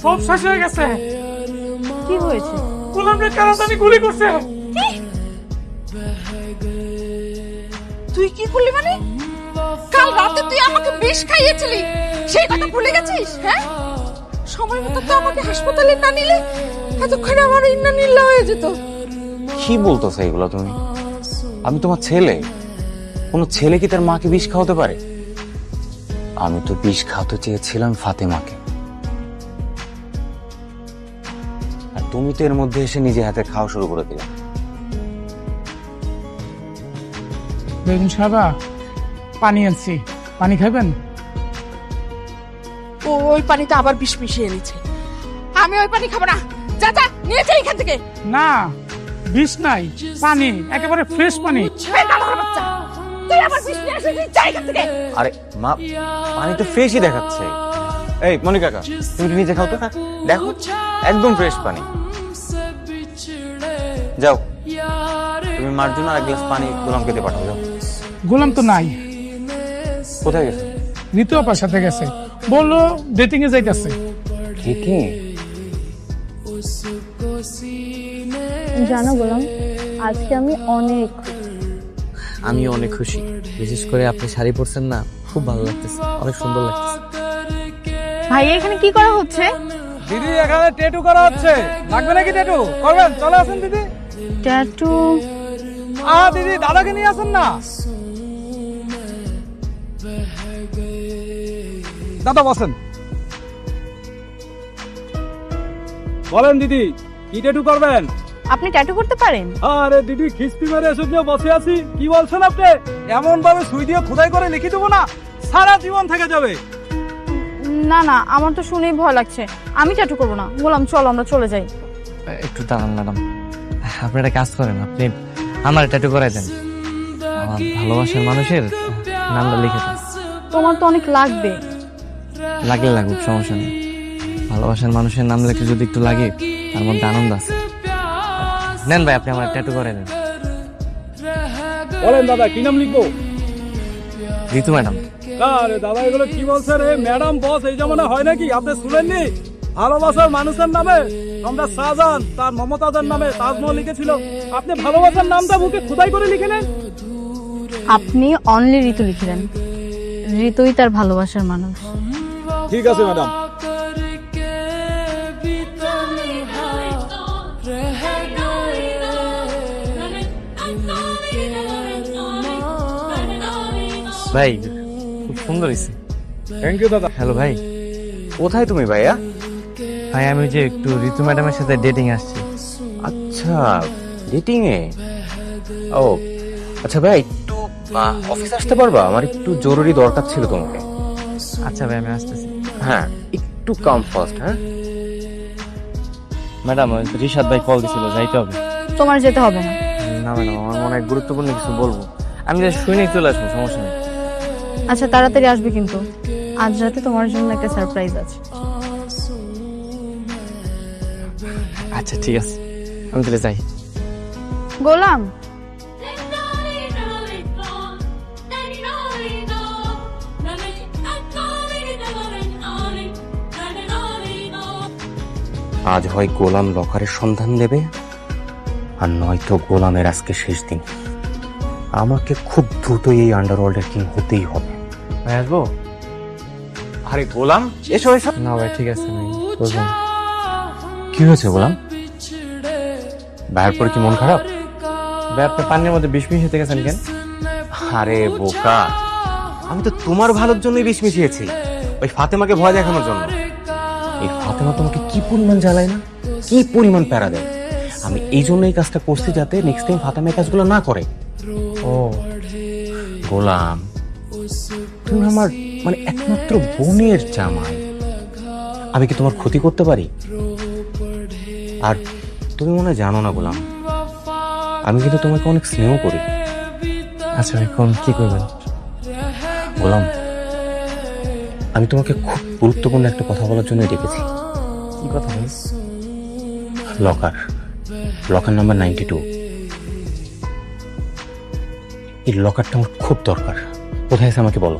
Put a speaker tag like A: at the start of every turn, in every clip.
A: সব শেষ হয়ে গেছে।
B: কি হয়েছে?
A: গোলামরে কারাদানি গুলি করছে।
B: তুই কি করলি? মানে কাল রাতে তুই আমাকে বিষ খাইয়েছিলি, সেই কথা ভুলে গেছিস? হ্যাঁ, সময় মতো তো আমাকে হাসপাতালে না নিলে এতক্ষণে আমার ইন্নানিল্লাহ হয়ে যেত।
C: কি বলতেছো এগুলো তুমি? আমি তোমার ছেলে। কোন ছেলে কি তার মাকে বিষ খাওয়াতে পারে? আমি তো বিষ খাওয়াতে চেয়েছিলাম ফাতেমাকে, আর তুমি তো এর মধ্যে এসে নিজে হাতে খাওয়া শুরু করে দিলে।
A: বেগম সাহেবা, পানি আনছি, পানি খাবেন?
B: ওই পানিতে আবার বিষ মিশিয়ে এনেছে। আমি ওই পানি খাবো না। যা যা, নিয়ে যা এখান থেকে।
A: না, বিষ নাই, পানি, একেবারে ফ্রেশ পানি।
B: বাচ্চা, তুই আবার বিষ নিয়ে আসিস, যা এখান থেকে।
C: আরে মা, পানি তো ফ্রেশই দেখাচ্ছে। এই মনি কাকা, তুমি নিজে খাও তো। দেখো, একদম ফ্রেশ পানি। যাও, তুমি মার জন্য এক গ্লাস পানি গোলামকে দিয়ে পাঠাও। যাও।
A: গোলাম তো নাই।
C: কোথায় গেছে?
A: ঋতু আপার সাথে গেছে, বললো ডেটিং এ যাইতেছে।
C: ঠিকই।
D: জানো গোলাম, আজকে আমি অনেক
E: খুশি। বিশেষ করে আপনি শাড়ি পরছেন না, খুব ভালো লাগতেছে, অনেক সুন্দর লাগতেছে।
D: ভাই এখানে কি করা হচ্ছে?
A: দিদি, এখানে ট্যাটু করা হচ্ছে। লাগবে নাকি ট্যাটু? করবেন? চলে আসেন দিদি।
D: ট্যাটু?
A: দিদি, দাদাকে নিয়ে আসেন না। দাদা বসেন। বলেন দিদি, কি ট্যাটু করবেন?
D: আপনি ট্যাটু করতে পারেন?
A: আরে দিদি, খিস্তি মেরে এসব নিয়ে বসে আছি। কি বলছেন আপনি? এমন ভাবে সুই দিয়ে খোদাই করে লিখে দেবো না, সারা জীবন থেকে যাবে।
D: না না, আমার তো শুনেই ভয় লাগছে। আমি ট্যাটু করবো না। গোলাম চলো আমরা চলে যাই।
E: একটু দাঁড়ান ম্যাডাম, আপনি একটা কাজ করেন, আপনি আমার ট্যাটু করাই দেন। আমার ভালোবাসার মানুষের নামটা লিখে দেন।
D: তোমার তো অনেক লাগবে।
E: লাগলে লাগুক, সমস্যা নেই। ভালোবাসার মানুষের নাম লিখে যদি একটু লাগে, তার মধ্যে আনন্দ আছে। নেন ভাই, আপনি আমার ট্যাটু করে দেন।
A: বলেন দাদা, কি নাম লিখবো?
E: ঋতু ম্যাডাম।
A: আরে দাদা, এগুলো কি বলছেন? ম্যাডাম বস এই জামানা হয় নাকি? আপনি শুনেননি? ভালোবাসার মানুষের নামে আমরা শাহজাহান তার মমতাজের নামে তাজমহল লিখেছিল। আপনি ভালোবাসার নামটা বুকে খোদাই করে লিখে নেন।
D: আপনি অনলি ঋতু লিখলেন। ঋতুই তার ভালোবাসার মানুষ।
A: ঠিক আছে ম্যাডাম।
E: ভাই, খুব সুন্দর হয়েছে।
A: থ্যাংক ইউ দাদা।
E: হ্যালো ভাই।
C: কোথায় তুমি ভাইয়া?
E: ভাই, আমি যে একটু ঋতু ম্যাডামের সাথে ডেটিং আসছি।
C: আচ্ছা, ডেটিং এ। ও আচ্ছা ভাই, একটু অফিস আসতে পারবা? আমার একটু জরুরি দরকার ছিল তোমাকে।
E: আচ্ছা ভাই, আমি আসতেছি।
C: হ্যাঁ, একটু কাম ফাস্ট। হ্যাঁ
E: ম্যাডাম, রিশাদ ভাই কল দিছিল, যাইতে হবে।
D: তোমার যেতে হবে না।
E: না ম্যাডাম, আমার মনে হয় গুরুত্বপূর্ণ কিছু বলবো। আমি যে শুনে চলে আসবো, সমস্যা নেই।
D: আচ্ছা তাড়াতাড়ি আসবে কিন্তু। আজ রাতে তোমার জন্য একটা সারপ্রাইজ আছে।
E: আচ্ছা ঠিক আছে, আমি তাহলে যাই।
D: গোলাম,
C: আজ হয় গোলাম লকারের সন্ধান দেবে, আর নয়তো গোলামের আজকে শেষ দিন। আমাকে খুব দ্রুত এই আন্ডারওয়ার্ল্ডের কিং হতেই হবে।
E: ভাই আসবো?
C: আরে গোলাম, এসো এসো।
E: না ভাই, ঠিক আছে, আমি বুঝলাম।
C: কি হয়েছে গোলাম? ভাইয়ের পরে কি মন খারাপ?
E: ভাই, আপনি পানির মধ্যে বিষ মিশিয়ে গেছেন কেন?
C: আরে বোকা, আমি তো তোমার ভালোর জন্যই বিষ মিশিয়েছি, ওই ফাতেমাকে ভয় দেখানোর জন্য। এই ফাতেমা তোমাকে কি পরিমাণ জ্বালায় না, কি পরিমাণ প্যারা দেয়। আমি এই জন্য এই কাজটা করছি, যাতে নেক্সট টাইম ফাতেমা এই কাজগুলো না করে।
E: ও
C: গোলাম, তুমি আমার মানে একমাত্র বোনের জামাই, আমি কি তোমার ক্ষতি করতে পারি? আর তুমি মনে হয় জানো না গোলাম, আমি কিন্তু তোমাকে অনেক স্নেহ করি।
E: আচ্ছা, এখন কি করবেন?
C: গোলাম, আমি তোমাকে খুব গুরুত্বপূর্ণ একটা কথা বলার জন্য ডেকেছি।
E: কি কথা ভাই?
C: Locker number 92। এই লকারটা আমার খুব দরকার। কোথায় আছে আমাকে বলো।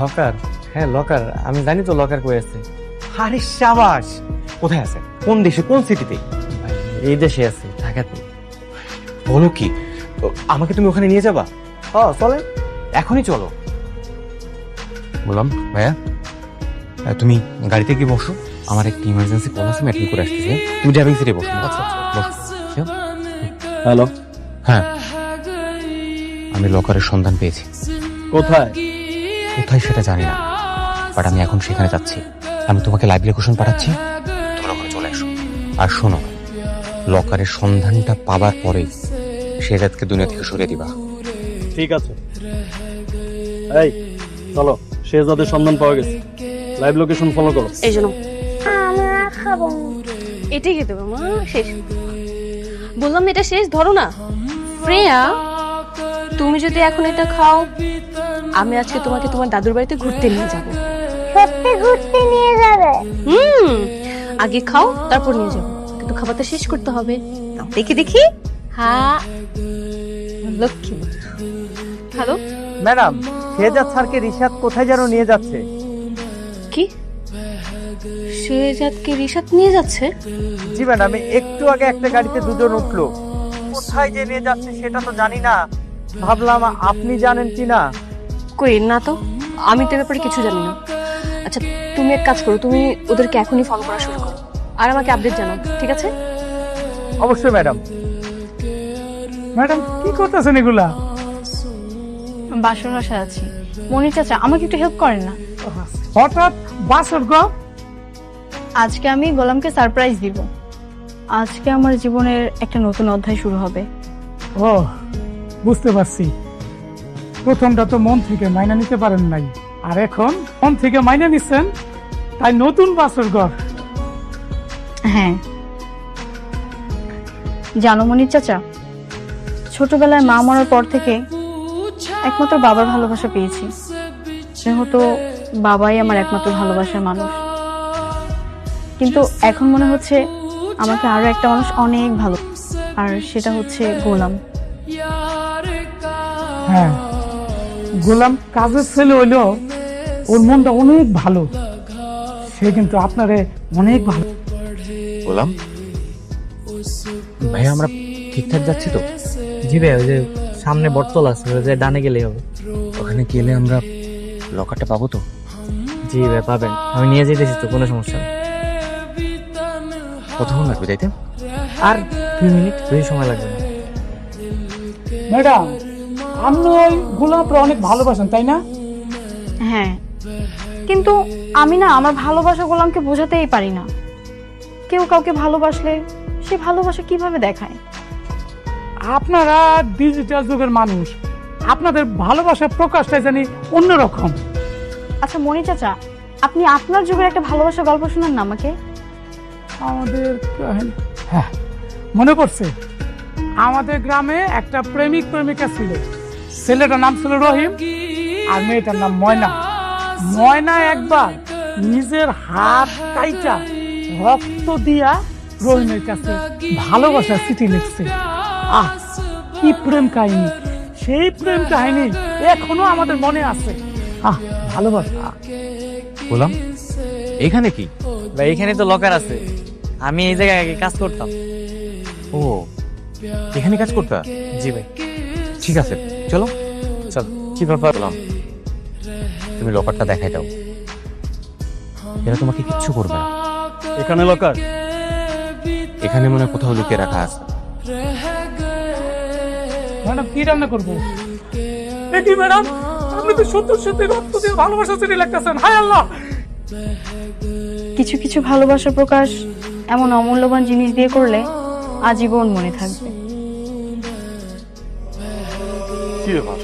E: লকার? হ্যাঁ লকার, আমি জানি তো লকার কই আছে।
C: আরে সাবাস, কোথায় আছে? কোন দেশে, কোন সিটিতে?
E: এই দেশে আছে, ঢাকাতে।
C: বলো কি, আমাকে তুমি ওখানে নিয়ে যাবা?
E: চলে।
C: এখনই চলো। বললাম ভাইয়া, তুমি গাড়িতে গিয়ে বসো, আমার একটা ইমার্জেন্সি কল আছে, আমি অ্যাটেন্ড করে আসতেছি। তুমি ড্রাইভিং সিটে বসো। আচ্ছা বসো।
A: হ্যালো,
C: হ্যাঁ, আমি লকারের সন্ধান পেয়েছি।
A: কোথায়?
C: কোথায় সেটা জানি না, বাট আমি এখন সেখানে যাচ্ছি। আমি তোমাকে লাইভ লোকেশন পাঠাচ্ছি, তুমি ওখানে চলে এসো। আর শোনো, লকারের সন্ধানটা পাবার পরেই শেহজাদকে দুনিয়া থেকে সরিয়ে দিবা।
A: ঠিক আছে। এই চলো, শেহজাদের সন্ধান পাওয়া গেছে, লাইভ লোকেশন ফলো করো।
B: এই জন্য এটাই খেতে হবে মা, শেষ। বললাম না এটা শেষ, ধরো না। শ্রেয়া, তুমি যদি এখন এটা খাও, আমি আজকে তোমাকে তোমার দাদুর বাড়িতে ঘুরতে নিয়ে যাবো।
F: সত্যি ঘুরতে নিয়ে যাবে?
B: আগে খাও তারপর নিয়ে যাবো, কিন্তু খাবারটা শেষ করতে হবে। নাও, দেখি দেখি। হ্যাঁ, লক্ষ্মী। হ্যালো,
E: ম্যাডাম, শেহজাদ স্যারকে রিশাদ কোথায় যেন নিয়ে যাচ্ছে।
B: কি? শেহজাদকে রিশাদ নিয়ে যাচ্ছে?
E: জি ম্যাডাম, একটু আগে একটা গাড়িতে দুজন উঠলো। কোথায় যে নিয়ে যাচ্ছে সেটা তো জানি না, ভাবলাম আপনি জানেন কি না।
B: কই না তো, আমি তো ব্যাপারে কিছু জানি না। আচ্ছা, তুমি এক কাজ করো, তুমি ওদেরকে এখনই ফোন করা শুরু করো আর আমাকে আপডেট জানাও, ঠিক আছে?
E: অবশ্যই ম্যাডাম।
A: ম্যাডাম কি করতেছেন এগুলা?
D: বাসর বাসায় আছি। মনির চাচা, আমাকে একটু হেল্প করেন না।
A: হঠাৎ বাসর গো?
D: আজকে আমি গোলামকে সারপ্রাইজ দিব। আজকে আমার জীবনের একটা নতুন অধ্যায় শুরু হবে।
G: ও, বুঝতে পারছি। প্রথমটা তো মন থেকে মাইনা নিতে পারেন নাই, আর এখন মন থেকে মাইনা নিচ্ছেন, তাই নতুন বাসর ঘর।
D: হ্যাঁ, জানো মনির চাচা, ছোটবেলায় মা মরার পর থেকে একমাত্র বাবার ভালোবাসা পেয়েছি। যেহেতু বাবাই আমার একমাত্র ভালোবাসার মানুষ, কিন্তু এখন মনে হচ্ছে আমাকে আরো একটা মানুষ অনেক ভালো, আর সেটা হচ্ছে গোলাম।
G: হ্যাঁ, গোলাম কাজের ছেলে হইলেও ওর মনটা অনেক ভালো, সে কিন্তু আপনারে অনেক ভালো।
C: বললাম ভাইয়া, আমরা ঠিকঠাক যাচ্ছি তো?
E: জি ভাই, ওই যে সামনে বটতল আছে, ওই যে ডানে গেলেই হবে।
C: ওখানে গেলে আমরা লকারটা পাবো তো?
E: জি ভাই, পাবেন। আমি নিয়ে যেতেছি তো, কোনো সমস্যা নেই।
C: কতক্ষণ লাগবে যাইতে?
E: আর 2 মিনিট, বেশি সময় লাগবে না।
G: ম্যাডাম, আপনি ওই গোলামটা অনেক ভালোবাসেন, তাই না?
D: হ্যাঁ, কিন্তু আমি না আমার ভালোবাসা গোলামকে বোঝাতেই পারি না। কেউ কাউকে ভালোবাসলে সে ভালোবাসা কিভাবে দেখায়?
G: আপনারা ডিজিটাল যুগের মানুষ, আপনাদের ভালোবাসার প্রকাশটা জানি অন্যরকম।
D: আচ্ছা মনি চাচা, আপনি আপনার যুগের একটা ভালোবাসার গল্প শোনান না আমাকে।
G: আমাদের হ্যাঁ, মনে পড়ছে, আমাদের গ্রামে একটা প্রেমিক প্রেমিকা ছিল। ছেলেটার নাম ছিল রহিম আর মেয়েটার নাম ময়না। ময়না একবার নিজের হাত কাইটা রক্ত দিয়া রহিমের কাছে ভালোবাসার চিঠি লিখছে। আহ, কি প্রেম কাহিনী! সেই প্রেম কাহিনী এখনো আমাদের মনে আছে। ভালোবাসা।
C: বললাম এখানে কি?
E: ভাই, এখানে তো লকার আছে। আমি এই জায়গায় আগে কাজ করতাম।
C: ও, এখানে কাজ করতা?
E: জি ভাই।
C: ঠিক আছে, চলো।
E: চল, কি ব্যাপার?
C: বললাম তুমি লকারটা দেখাই দাও, এরা তোমাকে কিচ্ছু করবে না।
A: এখানে লকার?
C: এখানে মনে হয় কোথাও লুকিয়ে রাখা আছে।
G: ম্যাডাম, কি রান্না করবো? কি ম্যাডাম, আপনি তো সত্য সত্যি রক্ত দিয়ে ভালোবাসা চিঠি লিখতেছেন। হায় আল্লাহ!
D: কিছু কিছু ভালোবাসার প্রকাশ এমন অমূল্যবান জিনিস দিয়ে করলে আজীবন মনে থাকবে।
H: কি ব্যাপার?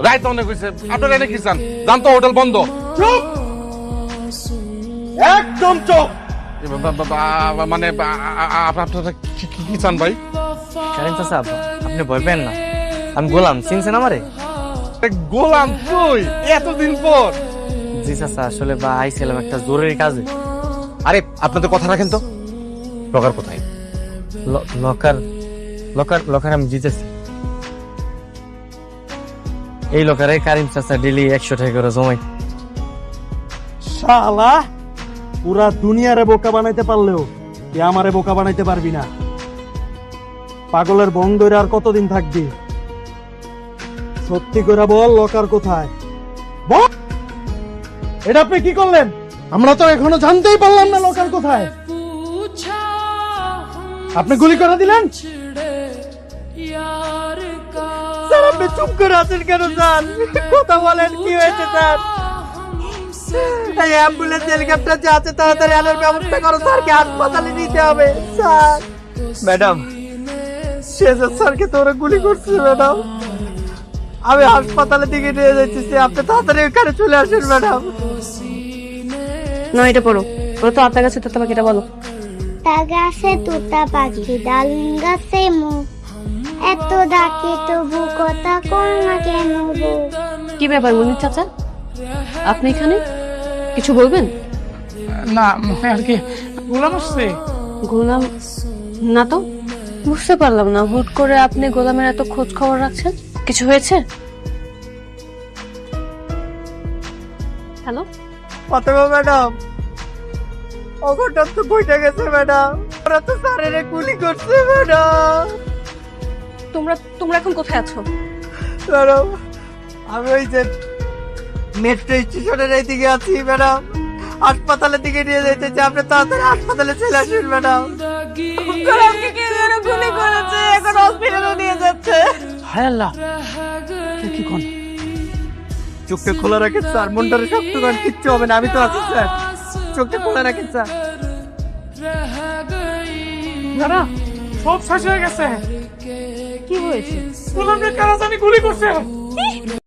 H: রাইত অনেক হয়েছে, আপনারা এনে কি চান? জান তো হোটেল বন্ধ। চুপ, একদম চুপ। মানে আপনারা কি চান ভাই?
E: কারেন্ট চাচা, আপনি ভয় পেন না। আমি গোলাম, চিনছেন আমারে?
H: গোলাম তুই এতদিন পর?
E: জি চাচা, আসলে বা আইছিলাম একটা জরুরি কাজে।
C: আরে আপনাদের কথা রাখেন তো, লকার কোথায়?
E: লকার লকার লকার আমি জিতেছি। এই লোকের কারিম চাচা ডেলি 100 টাকা করে জমাই।
I: শালা পুরা দুনিয়ারে বোকা বানাইতে পারলেও তুই আমারে বোকা বানাইতে পারবি না। পাগলের বং ধরে আর কতদিন থাকবি? সত্যি করে বল, লকার কোথায়? বল, এটা আপনি কি করলেন? আমরা তো এখনো জানতেই পারলাম না লকার কোথায়। আপনি গুলি করে দিলেন? স্যার আপনি চুপ করে আছেন কেন স্যার? কথা বলেন, কি হয়েছে স্যার? এই অ্যাম্বুলেন্স হেলিকপ্টার যে আছে তাড়াতাড়ি আনার ব্যবস্থা করো, স্যারকে হাসপাতালে নিতে হবে। স্যার ম্যাডাম, শেজাদ স্যারকে তো ওরা গুলি করছে ম্যাডাম। আমি হাসপাতালের দিকে নিয়ে যাচ্ছি, আপনি তাড়াতাড়ি ওখানে চলে আসেন ম্যাডাম।
D: না এটা পড়ো, ওরা তো আপনার কাছে, তো তোমাকে এটা বলো।
F: তা গাছে তোতা পাখি ডালিম গাছে মুখ, এত ডাকে তবু কথা কর না কেন গো?
D: কি ব্যাপার মনির চাচা, আপনি এখানে কিছু বলবেন?
G: না মানে আর কি গোলাম আসছে।
D: গোলাম না তো, বুঝতে পারলাম না, হুট করে আপনি গোলামের এত খোঁজ খবর রাখছেন, কিছু হয়েছে? হ্যালো
I: অথবা ম্যাডাম, অঘটন তো বইটা গেছে ম্যাডাম, ওরা তো স্যারের গুলি করছে ম্যাডাম।
D: তোমরা এখন কোথায় আছো?
I: ম্যাডাম আমি ওই যে মেট্রো স্টেশনের এই দিকে আছি ম্যাডাম, হাসপাতালের দিকে নিয়ে যেতেছি, আপনি তাড়াতাড়ি হাসপাতালে চলে আসুন ম্যাডাম।
B: গুলি করেছে, এখন হসপিটালে নিয়ে যাচ্ছে।
G: হায় আল্লাহ, কি কোন?
I: চোখটা খোলা রাখেন স্যার, মনটারে শক্ত করেন, কিচ্ছু হবে না, আমি তো আছি স্যার। চোখটা খোলা রাখেন স্যার।
G: দাদা সব শেষ হয়ে গেছে।
D: কি হয়েছে?
G: গোলামকে কারা জানি গুলি করছে।